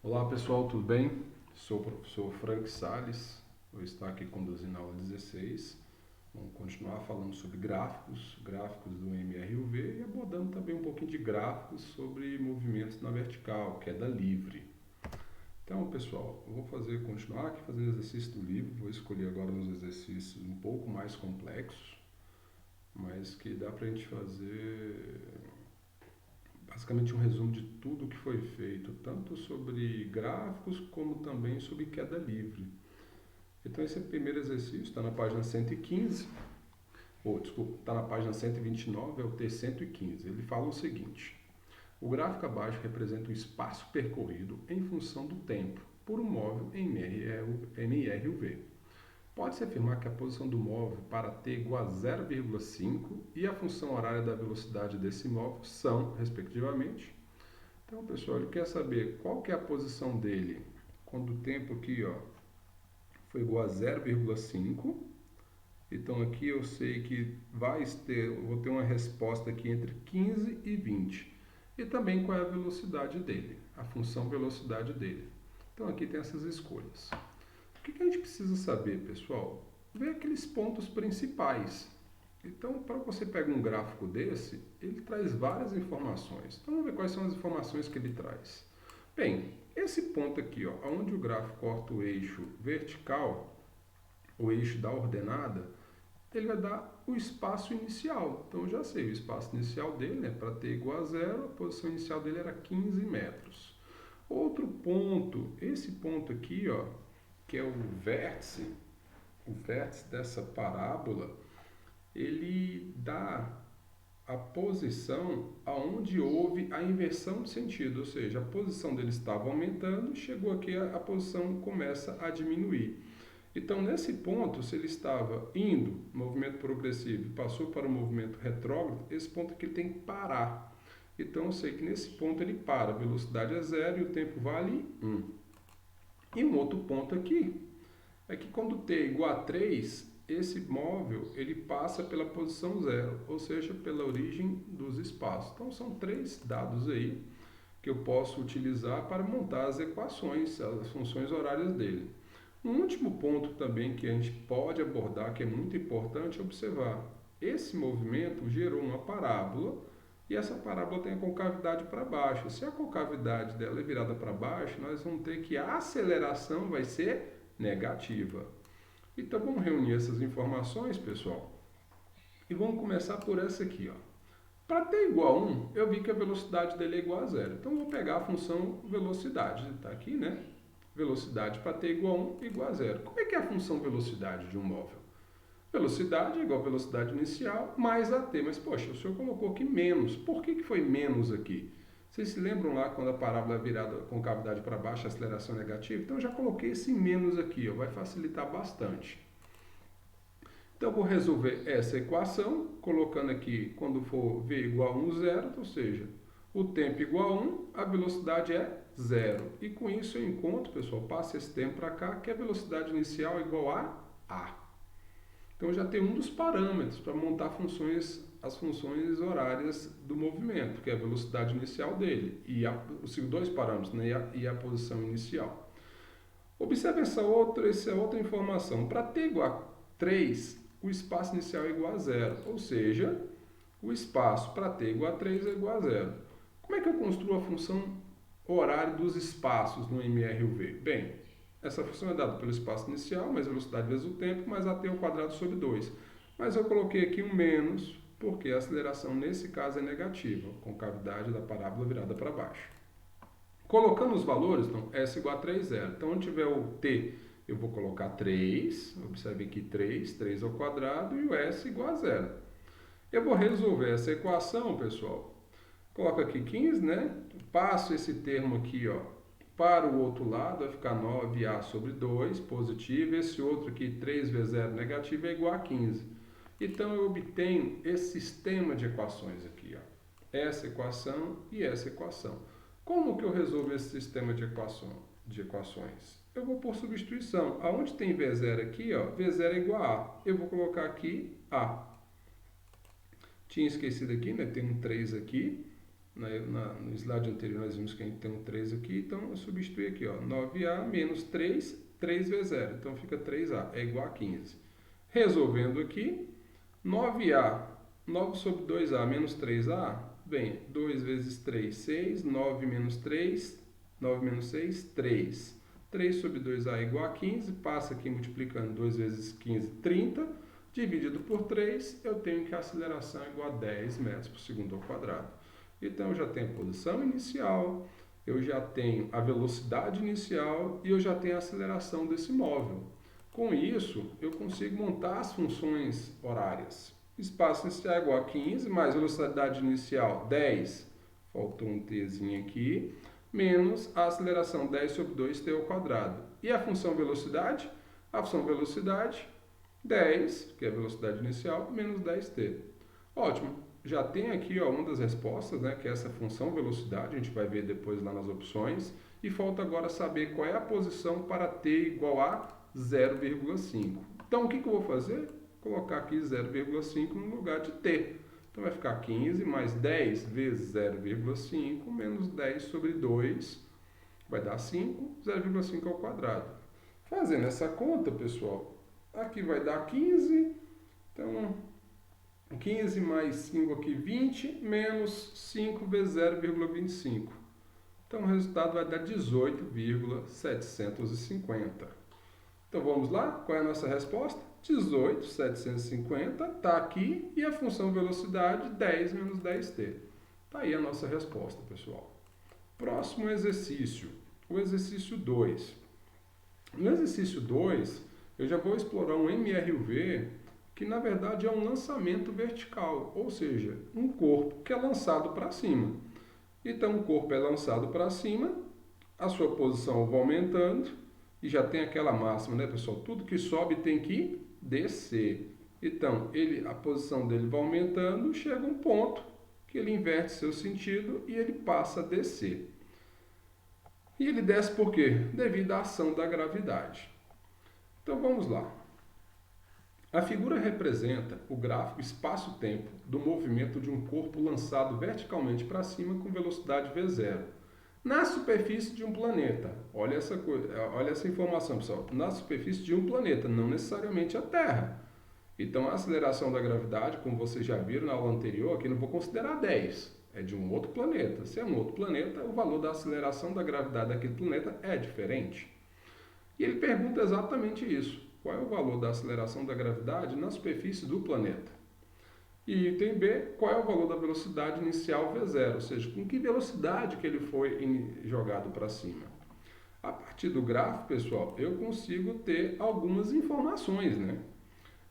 Olá pessoal, tudo bem? Sou o professor Frank Salles, vou estar aqui conduzindo a aula 16. Vamos continuar falando sobre gráficos do MRUV e abordando também um pouquinho de gráficos sobre movimentos na vertical, queda livre. Então pessoal, eu vou continuar aqui fazendo exercício do livro, vou escolher agora uns exercícios um pouco mais complexos, mas que dá para a gente fazer basicamente um resumo de tudo que foi feito, tanto sobre gráficos como também sobre queda livre. Então esse primeiro exercício está na página 115, está na página 129, é o T115. Ele fala o seguinte: o gráfico abaixo representa o espaço percorrido em função do tempo por um móvel em MRUV. Pode-se afirmar que a posição do móvel para t igual a 0,5 e a função horária da velocidade desse móvel são, respectivamente. Então, pessoal, ele quer saber qual que é a posição dele quando o tempo aqui foi igual a 0,5. Então, aqui eu sei que vou ter uma resposta aqui entre 15 e 20. E também qual é a velocidade dele, a função velocidade dele. Então, aqui tem essas escolhas. O que a gente precisa saber, pessoal? Ver aqueles pontos principais. Então, para você pegar um gráfico desse, ele traz várias informações. Então, vamos ver quais são as informações que ele traz. Bem, esse ponto aqui, onde o gráfico corta o eixo vertical, o eixo da ordenada, ele vai dar o espaço inicial. Então, eu já sei, o espaço inicial dele, né, para t igual a 0, a posição inicial dele era 15 metros. Outro ponto, esse ponto aqui, que é o vértice dessa parábola, ele dá a posição aonde houve a inversão de sentido, ou seja, a posição dele estava aumentando, chegou aqui a posição começa a diminuir. Então, nesse ponto, se ele estava indo movimento progressivo e passou para o movimento retrógrado, esse ponto aqui tem que parar. Então, eu sei que nesse ponto ele para, a velocidade é 0 e o tempo vale 1. E um outro ponto aqui é que quando t é igual a 3, esse móvel ele passa pela posição 0, ou seja, pela origem dos espaços. Então, são 3 dados aí que eu posso utilizar para montar as equações, as funções horárias dele. Um último ponto também que a gente pode abordar, que é muito importante, é observar. Esse movimento gerou uma parábola e essa parábola tem a concavidade para baixo. Se a concavidade dela é virada para baixo, nós vamos ter que a aceleração vai ser negativa. Então vamos reunir essas informações, pessoal, e vamos começar por essa aqui. Para t igual a 1, eu vi que a velocidade dele é igual a 0. Então vou pegar a função velocidade, está aqui, né? Velocidade para t igual a 1 igual a 0. Como é que é a função velocidade de um móvel? Velocidade é igual a velocidade inicial mais a t. Mas, poxa, o senhor colocou aqui menos. Por que foi menos aqui? Vocês se lembram lá quando a parábola é virada com cavidade para baixo, a aceleração é negativa? Então, eu já coloquei esse menos aqui, vai facilitar bastante. Então, eu vou resolver essa equação, colocando aqui, quando for v igual a 1, 0, ou seja, o tempo igual a 1, a velocidade é 0. E com isso eu encontro, pessoal, passa esse tempo para cá, que a velocidade inicial é igual a. Então, eu já tenho um dos parâmetros para montar as funções horárias do movimento, que é a velocidade inicial dele, e os dois parâmetros, né, e a posição inicial. Observe essa outra informação. Para t igual a 3, o espaço inicial é igual a 0, ou seja, o espaço para t igual a 3 é igual a 0. Como é que eu construo a função horária dos espaços no MRUV? Bem, essa função é dada pelo espaço inicial, mais velocidade vezes o tempo, mais at ao quadrado sobre 2. Mas eu coloquei aqui um menos, porque a aceleração nesse caso é negativa, com cavidade da parábola virada para baixo. Colocando os valores, então, S igual a 3, 0. Então, onde tiver o t, eu vou colocar 3, observe aqui 3 ao quadrado, e o S igual a 0. Eu vou resolver essa equação, pessoal. Coloco aqui 15, né? Passo esse termo aqui, para o outro lado, vai ficar 9a sobre 2, positivo. Esse outro aqui, 3 vezes 0, negativo, é igual a 15. Então, eu obtenho esse sistema de equações aqui, essa equação e essa equação. Como que eu resolvo esse sistema de equações? Eu vou por substituição. Aonde tem V0 aqui, V0 é igual a A. Eu vou colocar aqui A. Tinha esquecido aqui, né? Tem um 3 aqui. No slide anterior nós vimos que a gente tem um 3 aqui, então eu substituí aqui, ó, 9A menos 3, 3 vezes 0, então fica 3A, é igual a 15. Resolvendo aqui, 9A, 9 sobre 2A menos 3A, bem, 2 vezes 3, 6, 9 menos 3, 9 menos 6, 3. 3 sobre 2A é igual a 15, passa aqui multiplicando 2 vezes 15, 30, dividido por 3, eu tenho que a aceleração é igual a 10 metros por segundo ao quadrado. Então, eu já tenho a posição inicial, eu já tenho a velocidade inicial e eu já tenho a aceleração desse móvel. Com isso, eu consigo montar as funções horárias. Espaço inicial é igual a 15, mais velocidade inicial 10, faltou um tzinho aqui, menos a aceleração 10 sobre 2t ao quadrado. E a função velocidade? A função velocidade 10, que é a velocidade inicial, menos 10t. Ótimo, já tem aqui ó, uma das respostas, né, que é essa função velocidade, a gente vai ver depois lá nas opções. E falta agora saber qual é a posição para t igual a 0,5. Então, o que eu vou fazer? Colocar aqui 0,5 no lugar de t. Então, vai ficar 15 mais 10 vezes 0,5 menos 10 sobre 2, vai dar 5, 0,5 ao quadrado. Fazendo essa conta, pessoal, aqui vai dar 15, então 15 mais 5 aqui, 20, menos 5 vezes 0,25. Então, o resultado vai dar 18,750. Então, vamos lá? Qual é a nossa resposta? 18,750 está aqui e a função velocidade 10 menos 10t. Está aí a nossa resposta, pessoal. Próximo exercício, o exercício 2. No exercício 2, eu já vou explorar um MRUV que, na verdade, é um lançamento vertical, ou seja, um corpo que é lançado para cima. Então, o corpo é lançado para cima, a sua posição vai aumentando, e já tem aquela máxima, né, pessoal? Tudo que sobe tem que descer. Então, a posição dele vai aumentando, chega um ponto que ele inverte seu sentido e ele passa a descer. E ele desce por quê? Devido à ação da gravidade. Então, vamos lá. A figura representa o gráfico espaço-tempo do movimento de um corpo lançado verticalmente para cima com velocidade v0. Na superfície de um planeta, olha essa informação, pessoal, na superfície de um planeta, não necessariamente a Terra. Então, a aceleração da gravidade, como vocês já viram na aula anterior, aqui não vou considerar 10, é de um outro planeta. Se é um outro planeta, o valor da aceleração da gravidade daquele planeta é diferente. E ele pergunta exatamente isso, qual é o valor da aceleração da gravidade na superfície do planeta? E item B, qual é o valor da velocidade inicial V0, ou seja, com que velocidade que ele foi jogado para cima. A partir do gráfico, pessoal, eu consigo ter algumas informações, né?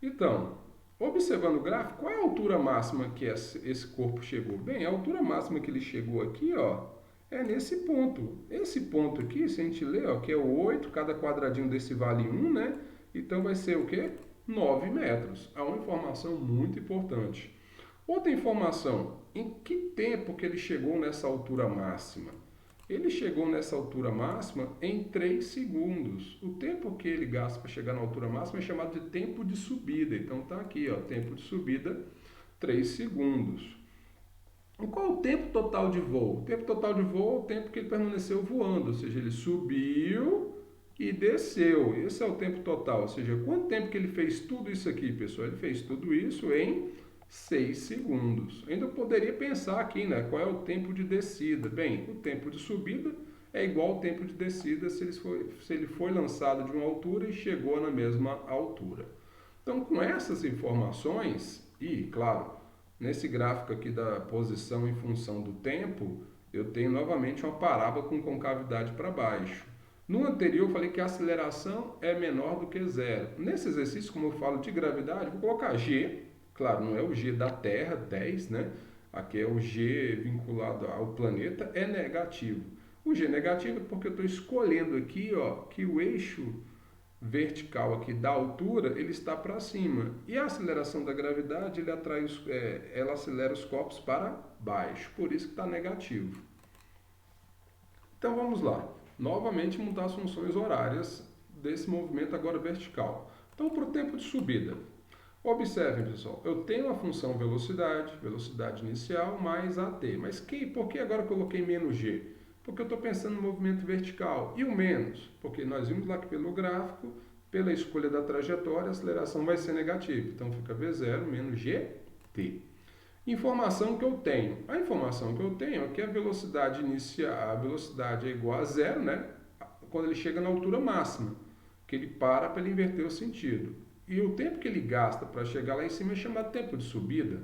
Então, observando o gráfico, qual é a altura máxima que esse corpo chegou? Bem, a altura máxima que ele chegou aqui, ó, é nesse ponto. Esse ponto aqui, se a gente ler, ó, que é o 8, cada quadradinho desse vale 1, né? Então, vai ser o quê? 9 metros. É uma informação muito importante. Outra informação, em que tempo que ele chegou nessa altura máxima? Ele chegou nessa altura máxima em 3 segundos. O tempo que ele gasta para chegar na altura máxima é chamado de tempo de subida. Então, está aqui, ó, tempo de subida, 3 segundos. E qual é o tempo total de voo? O tempo total de voo é o tempo que ele permaneceu voando, ou seja, ele subiu e desceu. Esse é o tempo total, ou seja, quanto tempo que ele fez tudo isso aqui, pessoal? Ele fez tudo isso em 6 segundos. Ainda poderia pensar aqui, né? Qual é o tempo de descida? Bem, o tempo de subida é igual ao tempo de descida se ele foi lançado de uma altura e chegou na mesma altura. Então, com essas informações, e, claro, nesse gráfico aqui da posição em função do tempo, eu tenho novamente uma parábola com concavidade para baixo. No anterior, eu falei que a aceleração é menor do que zero. Nesse exercício, como eu falo de gravidade, vou colocar G. Claro, não é o G da Terra, 10, né? Aqui é o G vinculado ao planeta, é negativo. O G negativo é porque eu estou escolhendo aqui, ó, que o eixo vertical aqui da altura, ele está para cima. E a aceleração da gravidade, ela acelera os corpos para baixo. Por isso que está negativo. Então, vamos lá. Novamente, montar as funções horárias desse movimento agora vertical. Então, para o tempo de subida. Observem, pessoal, eu tenho a função velocidade inicial mais AT. Mas por que agora eu coloquei menos G? Porque eu estou pensando no movimento vertical. E o menos? Porque nós vimos lá que pelo gráfico, pela escolha da trajetória, a aceleração vai ser negativa. Então fica V0 menos GT. Informação que eu tenho. A informação que eu tenho é que a velocidade inicial, a velocidade é igual a zero, né? Quando ele chega na altura máxima, que ele para ele inverter o sentido. E o tempo que ele gasta para chegar lá em cima é chamado tempo de subida.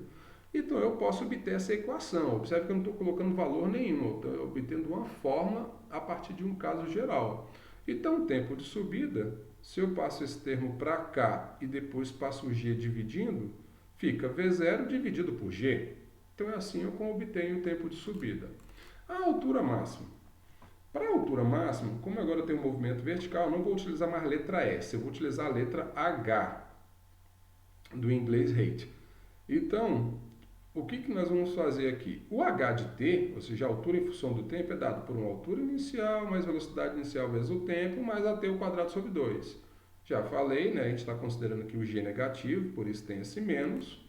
Então eu posso obter essa equação. Observe que eu não estou colocando valor nenhum, eu estou obtendo uma forma a partir de um caso geral. Então o tempo de subida, se eu passo esse termo para cá e depois passo o G dividindo, fica V0 dividido por G. Então é assim eu obtenho o tempo de subida. A altura máxima. Para a altura máxima, como agora eu tenho um movimento vertical, eu não vou utilizar mais a letra S, eu vou utilizar a letra H, do inglês height. Então, o que nós vamos fazer aqui? O H de T, ou seja, a altura em função do tempo, é dado por uma altura inicial, mais velocidade inicial vezes o tempo, mais AT ao quadrado sobre 2. Já falei, né? A gente está considerando aqui o G negativo, por isso tem esse menos.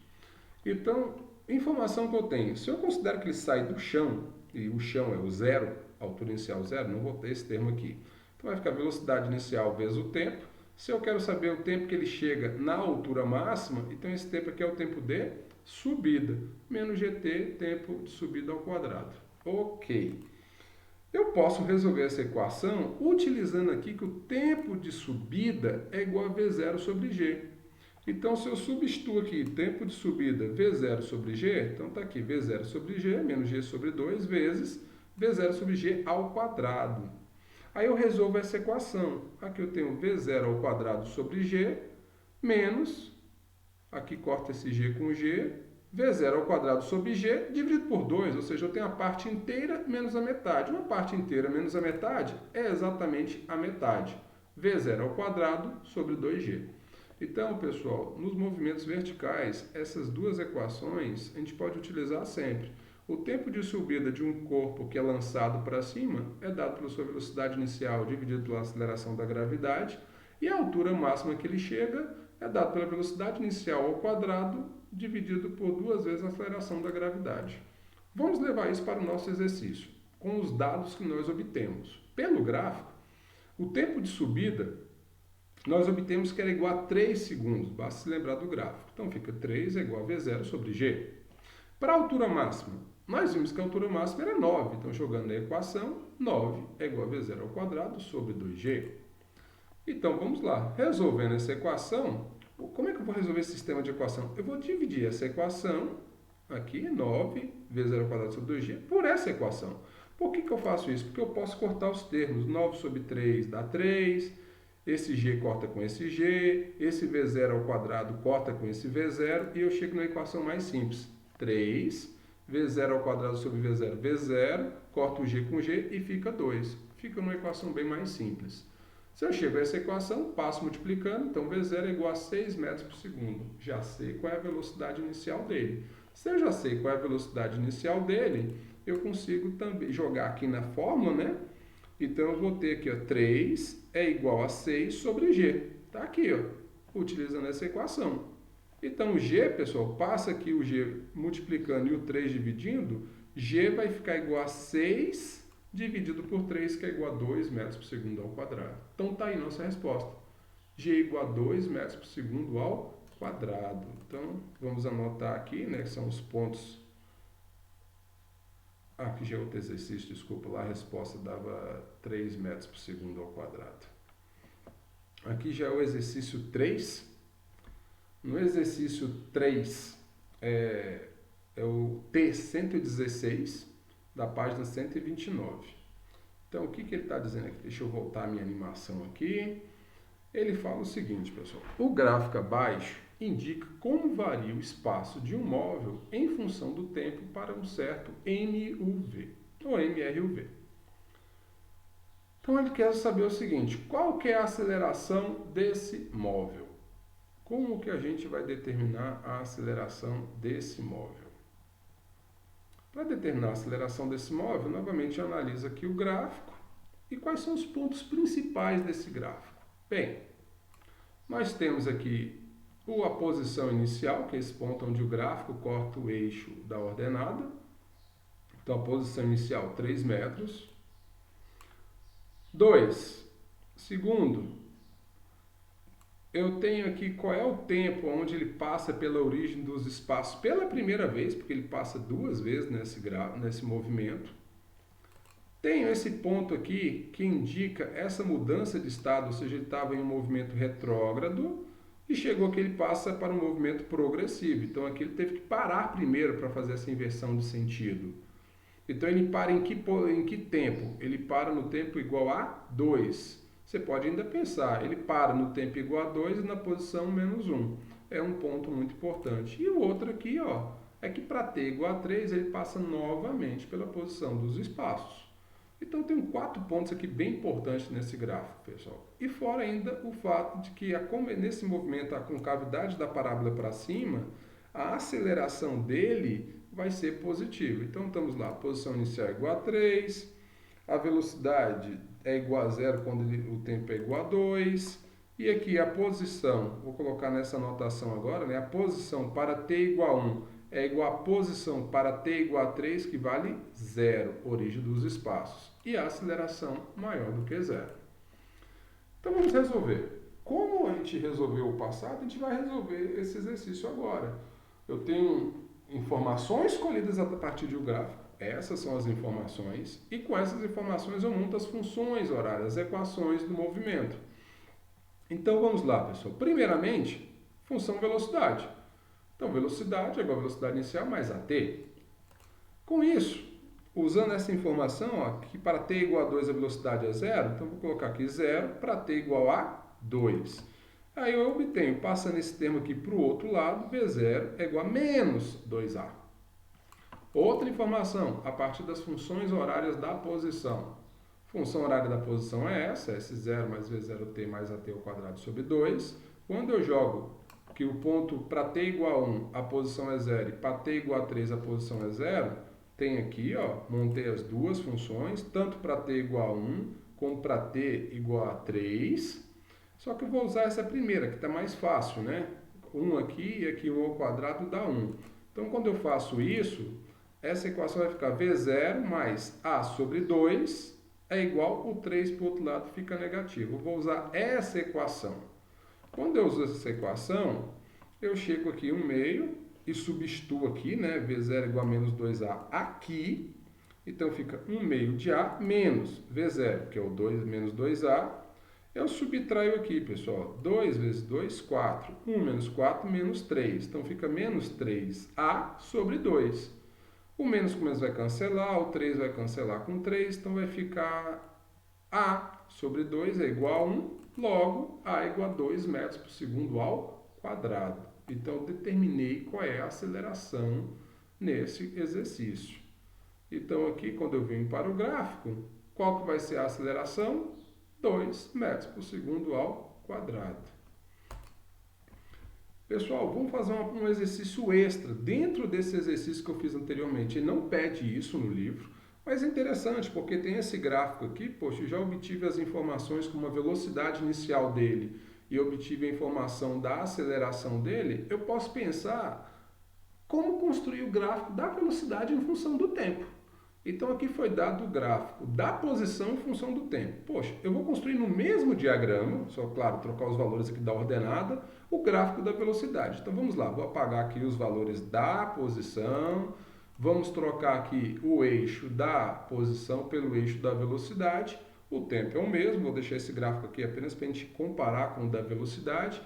Então, informação que eu tenho, se eu considero que ele sai do chão, e o chão é o zero, altura inicial zero, não vou ter esse termo aqui. Então vai ficar velocidade inicial vezes o tempo. Se eu quero saber o tempo que ele chega na altura máxima, então esse tempo aqui é o tempo de subida, menos GT, tempo de subida ao quadrado. Ok. Eu posso resolver essa equação utilizando aqui que o tempo de subida é igual a V0 sobre G. Então, se eu substituo aqui tempo de subida V0 sobre G, então está aqui V0 sobre G menos G sobre 2 vezes V0 sobre G ao quadrado. Aí eu resolvo essa equação. Aqui eu tenho V0 ao quadrado sobre G menos, aqui corta esse G com G, V0 ao quadrado sobre G dividido por 2, ou seja, eu tenho a parte inteira menos a metade. Uma parte inteira menos a metade é exatamente a metade. V0 ao quadrado sobre 2G. Então, pessoal, nos movimentos verticais, essas duas equações a gente pode utilizar sempre. O tempo de subida de um corpo que é lançado para cima é dado pela sua velocidade inicial dividido pela aceleração da gravidade, e a altura máxima que ele chega é dado pela velocidade inicial ao quadrado dividido por 2 vezes a aceleração da gravidade. Vamos levar isso para o nosso exercício, com os dados que nós obtemos. Pelo gráfico, o tempo de subida nós obtemos que era igual a 3 segundos, basta se lembrar do gráfico. Então fica 3 é igual a V0 sobre G. Para a altura máxima, nós vimos que a altura máxima era 9, então jogando na equação, 9 é igual a V0 ao quadrado sobre 2G. Então vamos lá, resolvendo essa equação, como é que eu vou resolver esse sistema de equação? Eu vou dividir essa equação, aqui 9 V0 ao quadrado sobre 2G, por essa equação. Por que eu faço isso? Porque eu posso cortar os termos, 9 sobre 3 dá 3, esse G corta com esse G, esse V0 ao quadrado corta com esse V0, e eu chego na equação mais simples. 3, V0 ao quadrado sobre V0, V0, corta o G com G e fica 2. Fica uma equação bem mais simples. Se eu chego a essa equação, passo multiplicando, então V0 é igual a 6 metros por segundo. Já sei qual é a velocidade inicial dele. Se eu já sei qual é a velocidade inicial dele, eu consigo também jogar aqui na fórmula, né? Então eu vou ter aqui, ó, 3 é igual a 6 sobre G. Está aqui, ó, utilizando essa equação. Então o G, pessoal, passa aqui o G multiplicando e o 3 dividindo, G vai ficar igual a 6 dividido por 3, que é igual a 2 metros por segundo ao quadrado. Então está aí nossa resposta. G é igual a 2 metros por segundo ao quadrado. Então vamos anotar aqui, né, que são os pontos. Aqui já é outro exercício, desculpa, lá a resposta dava 3 metros por segundo ao quadrado. Aqui já é o exercício 3. No exercício 3, é o T116, da página 129. Então, o que ele está dizendo aqui? Deixa eu voltar a minha animação aqui. Ele fala o seguinte, pessoal. O gráfico abaixo indica como varia o espaço de um móvel em função do tempo para um certo MUV, ou MRUV. Então, ele quer saber o seguinte, qual que é a aceleração desse móvel? Como que a gente vai determinar a aceleração desse móvel? Para determinar a aceleração desse móvel, novamente analisa aqui o gráfico e quais são os pontos principais desse gráfico. Bem, nós temos aqui a posição inicial, que é esse ponto onde o gráfico corta o eixo da ordenada. Então, a posição inicial, 3 metros. 2. Segundo, eu tenho aqui qual é o tempo onde ele passa pela origem dos espaços pela primeira vez, porque ele passa 2 vezes nesse movimento. Tenho esse ponto aqui que indica essa mudança de estado, ou seja, ele estava em um movimento retrógrado e chegou que ele passa para um movimento progressivo. Então aqui ele teve que parar primeiro para fazer essa inversão de sentido. Então ele para em que tempo? Ele para no tempo igual a 2. Você pode ainda pensar, ele para no tempo igual a 2 e na posição menos 1. É um ponto muito importante. E o outro aqui, ó, é que para t igual a 3, ele passa novamente pela posição dos espaços. Então tem 4 pontos aqui bem importantes nesse gráfico, pessoal. E fora ainda o fato de que nesse movimento a concavidade da parábola para cima, a aceleração dele vai ser positiva. Então estamos lá, a posição inicial é igual a 3, a velocidade é igual a 0 quando o tempo é igual a 2, e aqui a posição, vou colocar nessa anotação agora, né? A posição para t igual a 1 é igual à posição para t igual a 3, que vale 0, origem dos espaços. E a aceleração maior do que 0. Então vamos resolver. Como a gente resolveu o passado, a gente vai resolver esse exercício agora. Eu tenho informações colhidas a partir de um gráfico. Essas são as informações. E com essas informações eu monto as funções horárias, as equações do movimento. Então vamos lá, pessoal. Primeiramente, função velocidade. Então, velocidade é igual a velocidade inicial mais AT. Com isso, usando essa informação, ó, que para t igual a 2 a velocidade é 0, então vou colocar aqui 0 para t igual a 2. Aí eu obtenho, passando esse termo aqui para o outro lado, V0 é igual a menos 2A. Outra informação, a partir das funções horárias da posição. Função horária da posição é essa, S0 mais V0t mais AT ao quadrado sobre 2. Quando eu jogo que o ponto para t igual a 1, a posição é 0, e para t igual a 3, a posição é 0, tem aqui, ó, montei as duas funções, tanto para t igual a 1, como para t igual a 3. Só que eu vou usar essa primeira, que está mais fácil, né? 1 aqui e aqui 1 ao quadrado dá 1. Então, quando eu faço isso, essa equação vai ficar V0 mais A sobre 2 é igual, o 3 para o outro lado fica negativo. Eu vou usar essa equação. Quando eu uso essa equação, eu chego aqui 1 meio e substituo aqui, né? V0 igual a menos 2A aqui. Então, fica 1 meio de A menos V0, que é o 2 menos 2A. Eu subtraio aqui, pessoal. 2 vezes 2, 4. 1 menos 4, menos 3. Então, fica menos 3A sobre 2. O menos com menos vai cancelar, o 3 vai cancelar com 3. Então, vai ficar A sobre 2 é igual a 1. Logo, A é igual a 2 metros por segundo ao quadrado. Então, eu determinei qual é a aceleração nesse exercício. Então, aqui, quando eu venho para o gráfico, qual que vai ser a aceleração? 2 metros por segundo ao quadrado. Pessoal, vamos fazer um exercício extra. Dentro desse exercício que eu fiz anteriormente, ele não pede isso no livro, mas é interessante, porque tem esse gráfico aqui, poxa, eu já obtive as informações como a velocidade inicial dele e obtive a informação da aceleração dele, eu posso pensar como construir o gráfico da velocidade em função do tempo. Então aqui foi dado o gráfico da posição em função do tempo. Poxa, eu vou construir no mesmo diagrama, só claro, trocar os valores aqui da ordenada, o gráfico da velocidade. Então vamos lá, vou apagar aqui os valores da posição, vamos trocar aqui o eixo da posição pelo eixo da velocidade. O tempo é o mesmo, vou deixar esse gráfico aqui apenas para a gente comparar com o da velocidade.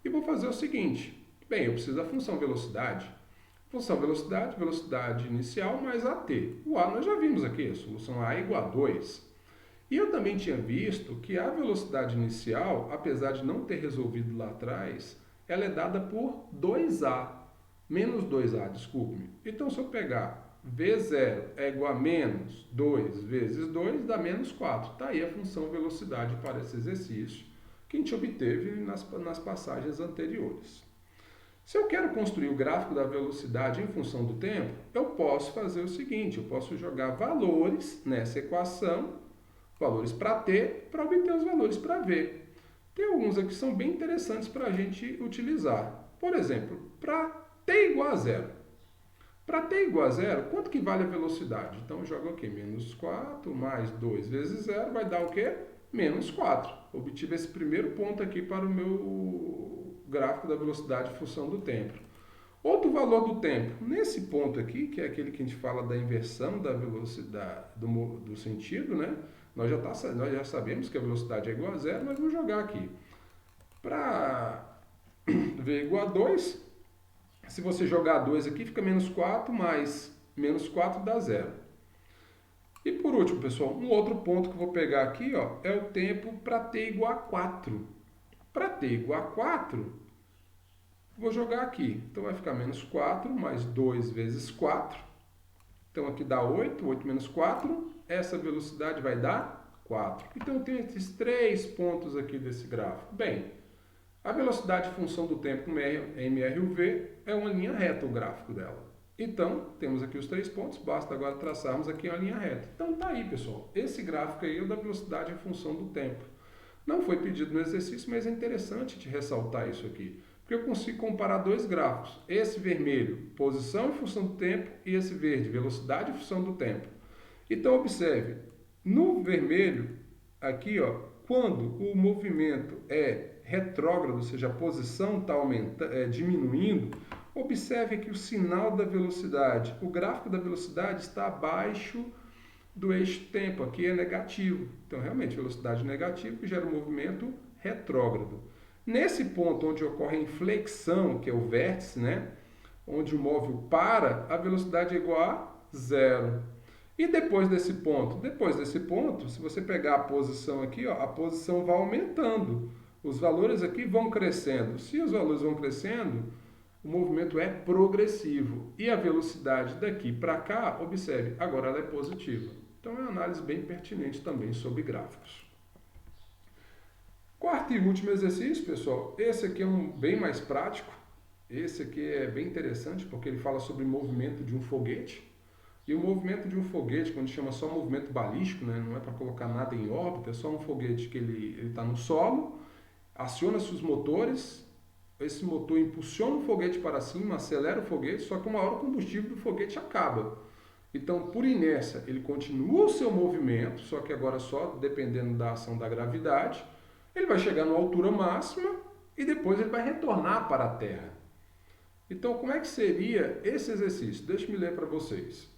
E vou fazer o seguinte, bem, eu preciso da função velocidade. Função velocidade, velocidade inicial mais AT. O A nós já vimos aqui, a solução A é igual a 2. E eu também tinha visto que a velocidade inicial, apesar de não ter resolvido lá atrás, ela é dada por 2A, menos 2A, desculpe-me. Então, se eu pegar V0 é igual a menos 2 vezes 2, dá menos 4. Está aí a função velocidade para esse exercício que a gente obteve nas passagens anteriores. Se eu quero construir o gráfico da velocidade em função do tempo, eu posso fazer o seguinte, eu posso jogar valores nessa equação, valores para t, para obter os valores para v. Tem alguns aqui que são bem interessantes para a gente utilizar. Por exemplo, para t igual a zero. Para t igual a zero, quanto que vale a velocidade? Então eu jogo aqui, menos 4 mais 2 vezes zero vai dar o quê? Menos 4. Obtive esse primeiro ponto aqui para o meu gráfico da velocidade em função do tempo. Outro valor do tempo, nesse ponto aqui, que é aquele que a gente fala da inversão da velocidade do sentido, né? Nós já sabemos que a velocidade é igual a zero, mas vamos jogar aqui. Para v igual a 2, se você jogar 2 aqui, fica menos 4 mais menos 4 dá zero. E por último, pessoal, um outro ponto que eu vou pegar aqui, ó, é o tempo para t igual a 4. Para t igual a 4, vou jogar aqui. Então vai ficar menos 4 mais 2 vezes 4. Então aqui dá 8, 8 menos 4. Essa velocidade vai dar 4. Então eu tenho esses 3 pontos aqui desse gráfico. Bem, a velocidade em função do tempo MRUV é uma linha reta o gráfico dela. Então, temos aqui os 3 pontos, basta agora traçarmos aqui uma linha reta. Então tá aí, pessoal. Esse gráfico aí é o da velocidade em função do tempo. Não foi pedido no exercício, mas é interessante te ressaltar isso aqui. Porque eu consigo comparar dois gráficos. Esse vermelho, posição em função do tempo, e esse verde, velocidade em função do tempo. Então, observe, no vermelho, aqui, ó, quando o movimento é retrógrado, ou seja, a posição está diminuindo, observe que o sinal da velocidade, o gráfico da velocidade está abaixo do eixo tempo, aqui é negativo. Então, realmente, velocidade negativa que gera um movimento retrógrado. Nesse ponto onde ocorre a inflexão, que é o vértice, né? Onde o móvel para, a velocidade é igual a zero. E depois desse ponto? Depois desse ponto, se você pegar a posição aqui, ó, a posição vai aumentando. Os valores aqui vão crescendo. Se os valores vão crescendo, o movimento é progressivo. E a velocidade daqui para cá, observe, agora ela é positiva. Então é uma análise bem pertinente também sobre gráficos. Quarto e último exercício, pessoal. Esse aqui é bem mais prático. Esse aqui é bem interessante porque ele fala sobre o movimento de um foguete. E o movimento de um foguete, quando chama só movimento balístico, né, não é para colocar nada em órbita, é só um foguete que ele está no solo, aciona-se os motores, esse motor impulsiona o foguete para cima, acelera o foguete, só que uma hora o combustível do foguete acaba. Então, por inércia, ele continua o seu movimento, só que agora só dependendo da ação da gravidade, ele vai chegar numa altura máxima e depois ele vai retornar para a Terra. Então, como é que seria esse exercício? Deixa eu ler para vocês.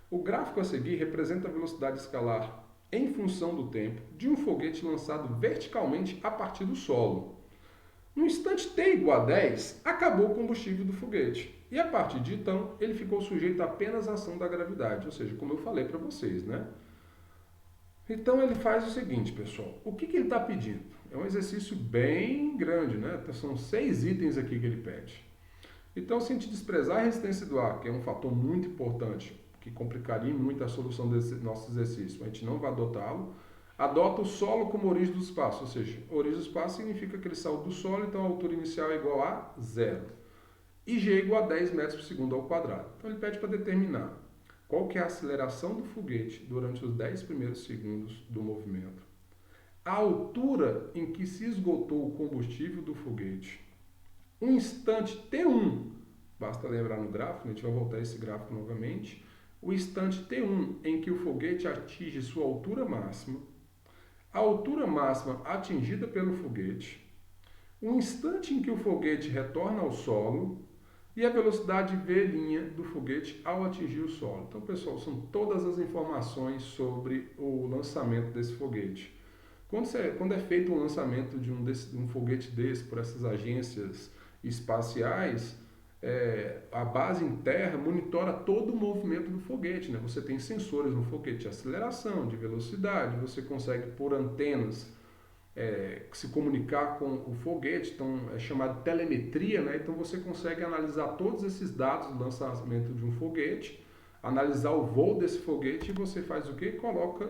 O gráfico a seguir representa a velocidade escalar em função do tempo de um foguete lançado verticalmente a partir do solo. No instante t igual a 10, acabou o combustível do foguete. E a partir de então, ele ficou sujeito apenas à ação da gravidade, ou seja, como eu falei para vocês, né? Então ele faz o seguinte, pessoal, o que ele está pedindo? É um exercício bem grande, né? São 6 itens aqui que ele pede. Então, se a gente desprezar a resistência do ar, que é um fator muito importante, que complicaria muito a solução desse nosso exercício, a gente não vai adotá-lo, adota o solo como origem do espaço, ou seja, origem do espaço significa que ele saiu do solo, então a altura inicial é igual a zero. E g é igual a 10 metros por segundo ao quadrado. Então ele pede para determinar qual que é a aceleração do foguete durante os 10 primeiros segundos do movimento, a altura em que se esgotou o combustível do foguete, um instante T1, basta lembrar no gráfico, a gente vai voltar a esse gráfico novamente, o instante T1 em que o foguete atinge sua altura máxima, a altura máxima atingida pelo foguete, o instante em que o foguete retorna ao solo e a velocidade v' do foguete ao atingir o solo. Então, pessoal, são todas as informações sobre o lançamento desse foguete. Quando é feito o lançamento de um foguete desse por essas agências espaciais, a base em terra monitora todo o movimento do foguete, né? Você tem sensores no foguete de aceleração, de velocidade, você consegue por antenas se comunicar com o foguete, então é chamado telemetria, né? Então você consegue analisar todos esses dados do lançamento de um foguete, analisar o voo desse foguete e você faz o quê? Coloca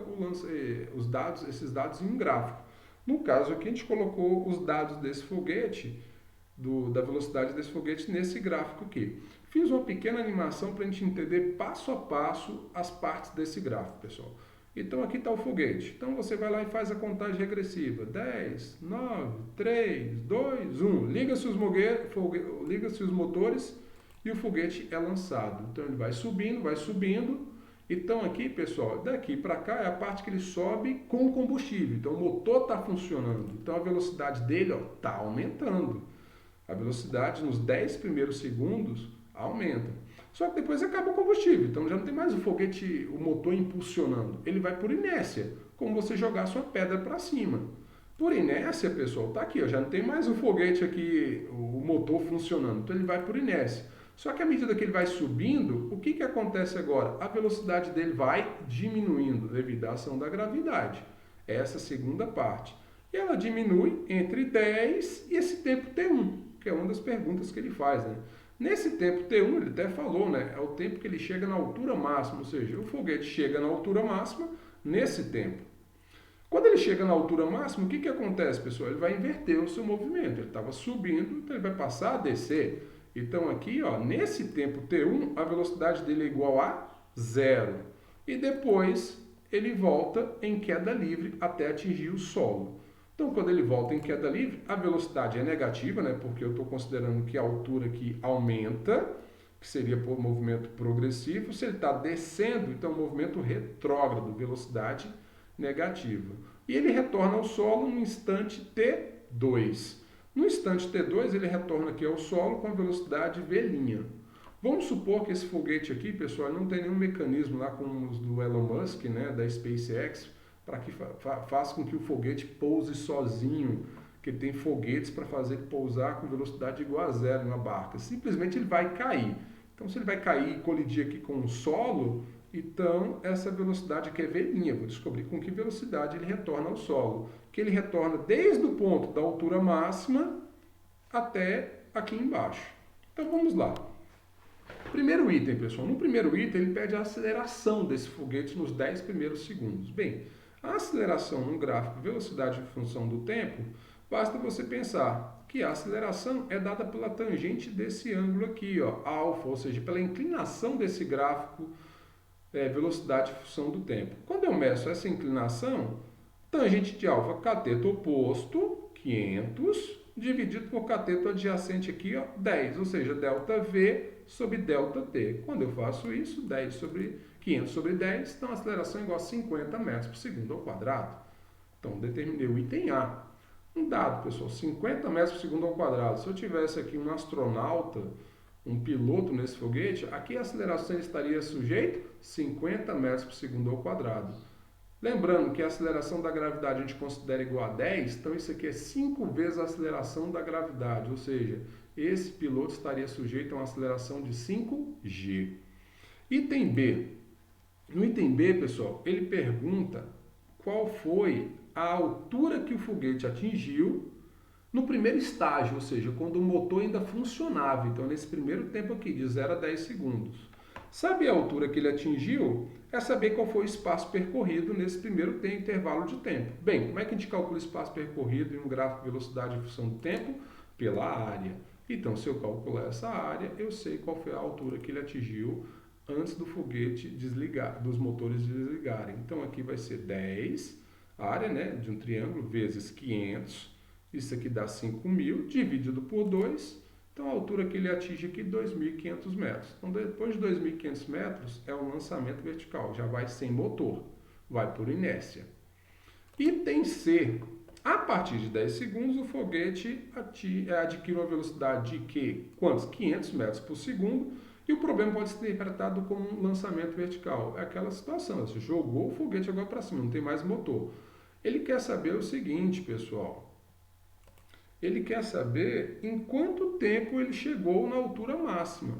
esses dados em um gráfico. No caso aqui a gente colocou os dados desse foguete, da velocidade desse foguete nesse gráfico aqui. Fiz uma pequena animação para a gente entender passo a passo as partes desse gráfico, pessoal. Então aqui está o foguete. Então você vai lá e faz a contagem regressiva. 10, 9, 3, 2, 1. Liga-se os motores e o foguete é lançado. Então ele vai subindo, vai subindo. Então aqui, pessoal, daqui para cá é a parte que ele sobe com o combustível. Então o motor está funcionando. Então a velocidade dele está aumentando. A velocidade nos 10 primeiros segundos aumenta. Só que depois acaba o combustível. Então já não tem mais o foguete, o motor impulsionando. Ele vai por inércia, como você jogar a sua pedra para cima. Por inércia, pessoal, está aqui, ó, já não tem mais o foguete aqui, o motor funcionando. Então ele vai por inércia. Só que à medida que ele vai subindo, o que acontece agora? A velocidade dele vai diminuindo devido à ação da gravidade. Essa é a segunda parte. E ela diminui entre 10 e esse tempo T1, que é uma das perguntas que ele faz, né? Nesse tempo T1, ele até falou, né? É o tempo que ele chega na altura máxima, ou seja, o foguete chega na altura máxima nesse tempo. Quando ele chega na altura máxima, o que acontece, pessoal? Ele vai inverter o seu movimento. Ele estava subindo, então ele vai passar a descer. Então aqui, ó, nesse tempo T1, a velocidade dele é igual a 0. E depois ele volta em queda livre até atingir o solo. Então, quando ele volta em queda livre, a velocidade é negativa, né? Porque eu estou considerando que a altura aqui aumenta, que seria por movimento progressivo. Se ele está descendo, então movimento retrógrado, velocidade negativa. E ele retorna ao solo no instante T2. No instante T2, ele retorna aqui ao solo com a velocidade V'. Vamos supor que esse foguete aqui, pessoal, não tem nenhum mecanismo lá como os do Elon Musk, né, da SpaceX, para que faça com que o foguete pouse sozinho, que ele tem foguetes para fazer ele pousar com velocidade igual a 0 em uma barca. Simplesmente ele vai cair. Então, se ele vai cair e colidir aqui com o solo, então essa velocidade aqui é V'. Vou descobrir com que velocidade ele retorna ao solo. Que ele retorna desde o ponto da altura máxima até aqui embaixo. Então, vamos lá. Primeiro item, pessoal. No primeiro item, ele pede a aceleração desse foguete nos 10 primeiros segundos. Bem, a aceleração no gráfico velocidade em função do tempo, basta você pensar que a aceleração é dada pela tangente desse ângulo aqui, ó, alfa, ou seja, pela inclinação desse gráfico velocidade em função do tempo. Quando eu meço essa inclinação, tangente de alfa, cateto oposto, 500, dividido por cateto adjacente aqui, ó, 10, ou seja, ΔV sobre ΔT. Quando eu faço isso, 10 sobre 500 sobre 10, então a aceleração é igual a 50 metros por segundo ao quadrado. Então, determinei o item A. Um dado, pessoal, 50 metros por segundo ao quadrado. Se eu tivesse aqui um astronauta, um piloto nesse foguete, aqui a aceleração estaria sujeita a 50 metros por segundo ao quadrado. Lembrando que a aceleração da gravidade a gente considera igual a 10, então isso aqui é 5 vezes a aceleração da gravidade, ou seja, esse piloto estaria sujeito a uma aceleração de 5g. Item B. No item B, pessoal, ele pergunta qual foi a altura que o foguete atingiu no primeiro estágio, ou seja, quando o motor ainda funcionava. Então, nesse primeiro tempo aqui, de 0 a 10 segundos. Saber a altura que ele atingiu é saber qual foi o espaço percorrido nesse primeiro intervalo de tempo. Bem, como é que a gente calcula o espaço percorrido em um gráfico de velocidade em função do tempo? Pela área. Então, se eu calcular essa área, eu sei qual foi a altura que ele atingiu antes do foguete desligar, dos motores desligarem. Então, aqui vai ser 10, a área, né, de um triângulo, vezes 500. Isso aqui dá 5.000, dividido por 2. Então, a altura que ele atinge aqui, 2.500 metros. Então, depois de 2.500 metros, é um lançamento vertical. Já vai sem motor, vai por inércia. Item C. A partir de 10 segundos, o foguete adquire uma velocidade de quantos? 500 metros por segundo. E o problema pode ser interpretado como um lançamento vertical. É aquela situação, você jogou o foguete agora para cima, não tem mais motor. Ele quer saber o seguinte, pessoal. Ele quer saber em quanto tempo ele chegou na altura máxima.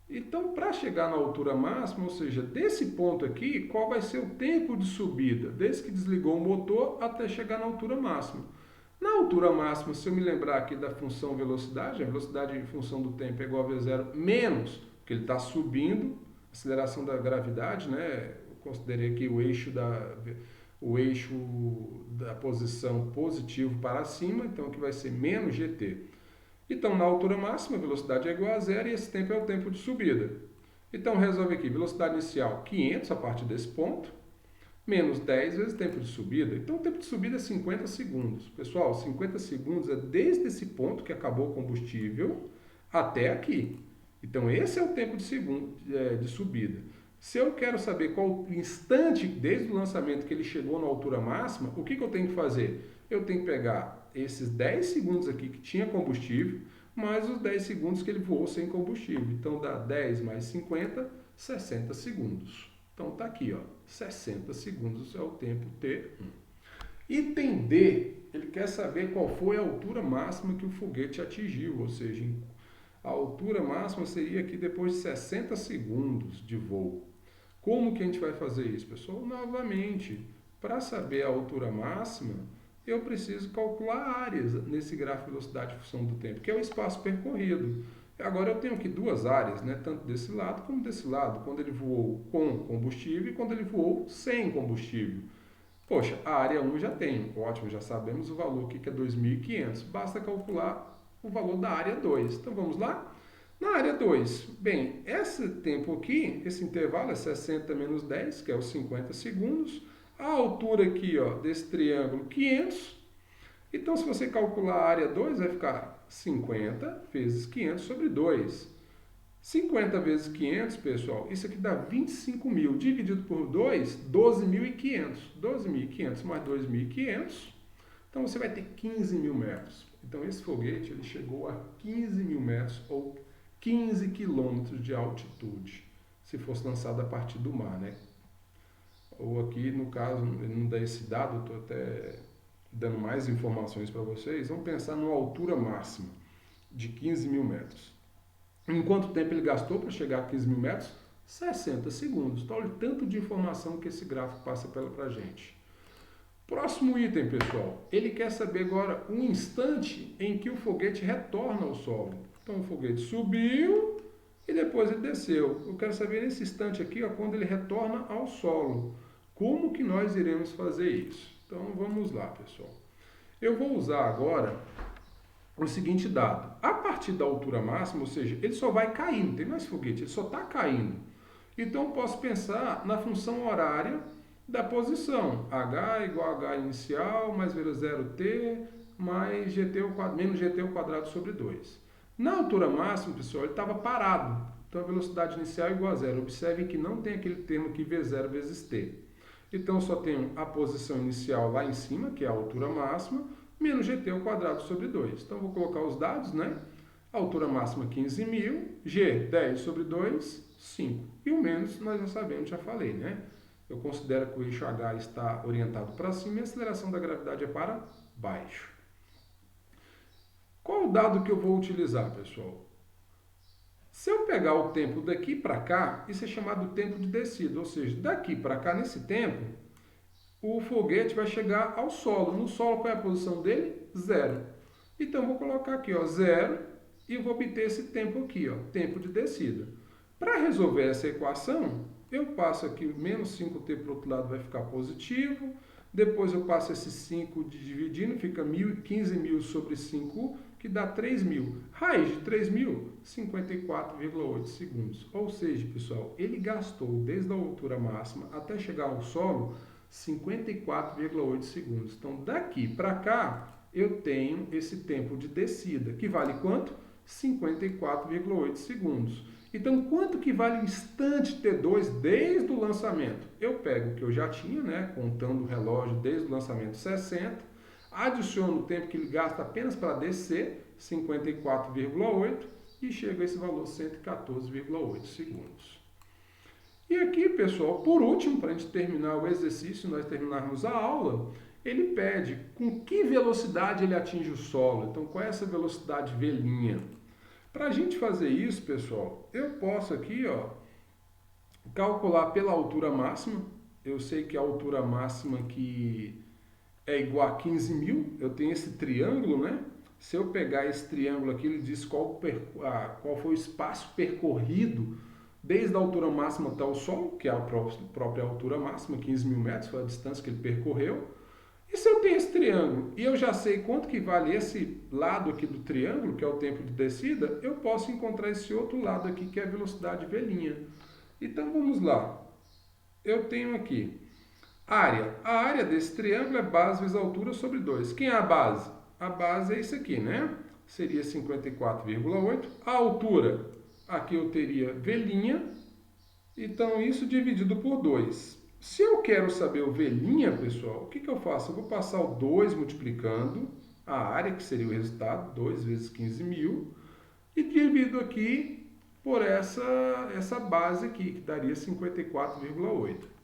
Então, para chegar na altura máxima, ou seja, desse ponto aqui, qual vai ser o tempo de subida? Desde que desligou o motor até chegar na altura máxima. Na altura máxima, se eu me lembrar aqui da função velocidade, a velocidade em função do tempo é igual a V0 menos, porque ele está subindo, aceleração da gravidade, né? Eu considerei aqui o eixo da posição positivo para cima, então aqui vai ser menos GT. Então, na altura máxima, a velocidade é igual a 0 e esse tempo é o tempo de subida. Então, resolve aqui, velocidade inicial 500 a partir desse ponto, menos 10 vezes tempo de subida. Então, o tempo de subida é 50 segundos. Pessoal, 50 segundos é desde esse ponto que acabou o combustível até aqui. Então, esse é o tempo de subida. Se eu quero saber qual o instante desde o lançamento que ele chegou na altura máxima, o que eu tenho que fazer? Eu tenho que pegar esses 10 segundos aqui que tinha combustível, mais os 10 segundos que ele voou sem combustível. Então, dá 10 mais 50, 60 segundos. Então, tá aqui, ó, 60 segundos é o tempo T1. Item D, ele quer saber qual foi a altura máxima que o foguete atingiu, ou seja, a altura máxima seria aqui depois de 60 segundos de voo. Como que a gente vai fazer isso, pessoal? Novamente, para saber a altura máxima, eu preciso calcular áreas nesse gráfico de velocidade em função do tempo, que é o espaço percorrido. Agora eu tenho aqui duas áreas, né? Tanto desse lado como desse lado, quando ele voou com combustível e quando ele voou sem combustível. Poxa, a área 1 já tem, ótimo, já sabemos o valor aqui que é 2.500, basta calcular o valor da área 2. Então vamos lá? Na área 2, bem, esse tempo aqui, esse intervalo é 60 menos 10, que é os 50 segundos. A altura aqui, ó, desse triângulo, 500. Então, se você calcular a área 2, vai ficar 50 vezes 500 sobre 2. 50 vezes 500, pessoal, isso aqui dá 25 mil. Dividido por 2, 12.500. 12.500 mais 2.500. Então, você vai ter 15 mil metros. Então, esse foguete ele chegou a 15 mil metros, ou 15 quilômetros de altitude, se fosse lançado a partir do mar, né? Ou aqui, no caso, ele não dá esse dado, estou até dando mais informações para vocês. Vamos pensar numa altura máxima de 15 mil metros. Em quanto tempo ele gastou para chegar a 15 mil metros? 60 segundos. Então, olha o tanto de informação que esse gráfico passa para a gente. Próximo item, pessoal. Ele quer saber agora o instante em que o foguete retorna ao solo. Então, o foguete subiu e depois ele desceu. Eu quero saber nesse instante aqui, ó, quando ele retorna ao solo. Como que nós iremos fazer isso? Então, vamos lá, pessoal. Eu vou usar agora o seguinte dado. A partir da altura máxima, ou seja, ele só vai caindo, não tem mais foguete, ele só está caindo. Então, eu posso pensar na função horária da posição. H igual a H inicial, mais vezes 0t, mais GT ao quadrado, menos GT ao quadrado sobre 2. Na altura máxima, pessoal, ele estava parado. Então, a velocidade inicial é igual a zero. Observem que não tem aquele termo aqui V0 vezes t. Então, eu só tenho a posição inicial lá em cima, que é a altura máxima, menos GT ao quadrado sobre 2. Então, vou colocar os dados, né? A altura máxima 15 mil, G 10 sobre 2, 5. E o menos nós já sabemos, já falei, né? Eu considero que o eixo H está orientado para cima e a aceleração da gravidade é para baixo. Qual o dado que eu vou utilizar, pessoal? Se eu pegar o tempo daqui para cá, isso é chamado tempo de descida, ou seja, daqui para cá, nesse tempo, o foguete vai chegar ao solo. No solo, qual é a posição dele? 0. Então, eu vou colocar aqui, ó, 0, e vou obter esse tempo aqui, ó, tempo de descida. Para resolver essa equação, eu passo aqui o menos 5t para o outro lado, vai ficar positivo. Depois eu passo esse 5 dividindo, fica 15 mil sobre 5, que dá 3.000. Raiz de 3.000, 54,8 segundos. Ou seja, pessoal, ele gastou desde a altura máxima até chegar ao solo 54,8 segundos. Então, daqui para cá, eu tenho esse tempo de descida, que vale quanto? 54,8 segundos. Então, quanto que vale o instante T2 desde o lançamento? Eu pego o que eu já tinha, né, contando o relógio desde o lançamento 60, adiciono o tempo que ele gasta apenas para descer, 54,8, e chego a esse valor 114,8 segundos. E aqui, pessoal, por último, para a gente terminar o exercício, nós terminarmos a aula, ele pede com que velocidade ele atinge o solo. Então, qual é essa velocidade V'? Para a gente fazer isso, pessoal, eu posso aqui, ó, calcular pela altura máxima. Eu sei que a altura máxima aqui é igual a 15 mil. Eu tenho esse triângulo, né? Se eu pegar esse triângulo aqui, ele diz qual foi o espaço percorrido desde a altura máxima até o solo, que é a própria altura máxima, 15 mil metros, foi a distância que ele percorreu. E se eu tenho esse triângulo e eu já sei quanto que vale esse lado aqui do triângulo, que é o tempo de descida, eu posso encontrar esse outro lado aqui, que é a velocidade V'. Então, vamos lá. Eu tenho aqui Área. A área desse triângulo é base vezes altura sobre 2. Quem é a base? A base é isso aqui, né? Seria 54,8. A altura, aqui eu teria V', então isso dividido por 2. Se eu quero saber o V', pessoal, o que, que eu faço? Eu vou passar o 2 multiplicando a área, que seria o resultado, 2 vezes 15.000, e divido aqui por essa base aqui, que daria 54,8.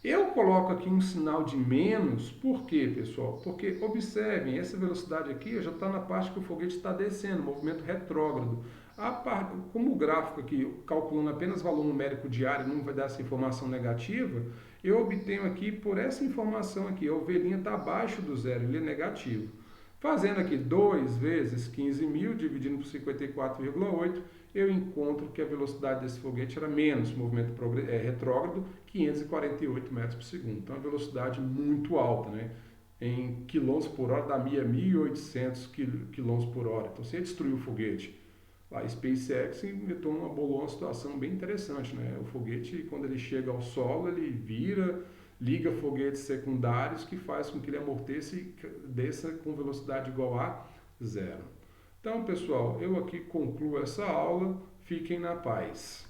Eu coloco aqui um sinal de menos, por quê, pessoal? Porque, observem, essa velocidade aqui já está na parte que o foguete está descendo, movimento retrógrado. Como o gráfico aqui, calculando apenas valor numérico diário, não vai dar essa informação negativa, eu obtenho aqui, por essa informação aqui, o V' está abaixo do zero, ele é negativo. Fazendo aqui 2 vezes 15.000, dividindo por 54,8, eu encontro que a velocidade desse foguete era menos, movimento retrógrado, 548 metros por segundo. Então, é uma velocidade muito alta, né? Em quilômetros por hora, dá 1.800 quilômetros por hora. Então, você destruiu o foguete. A SpaceX bolou uma situação bem interessante, né? O foguete, quando ele chega ao solo, ele vira, liga foguetes secundários que faz com que ele amorteça e desça com velocidade igual a zero. Então, pessoal, eu aqui concluo essa aula. Fiquem na paz.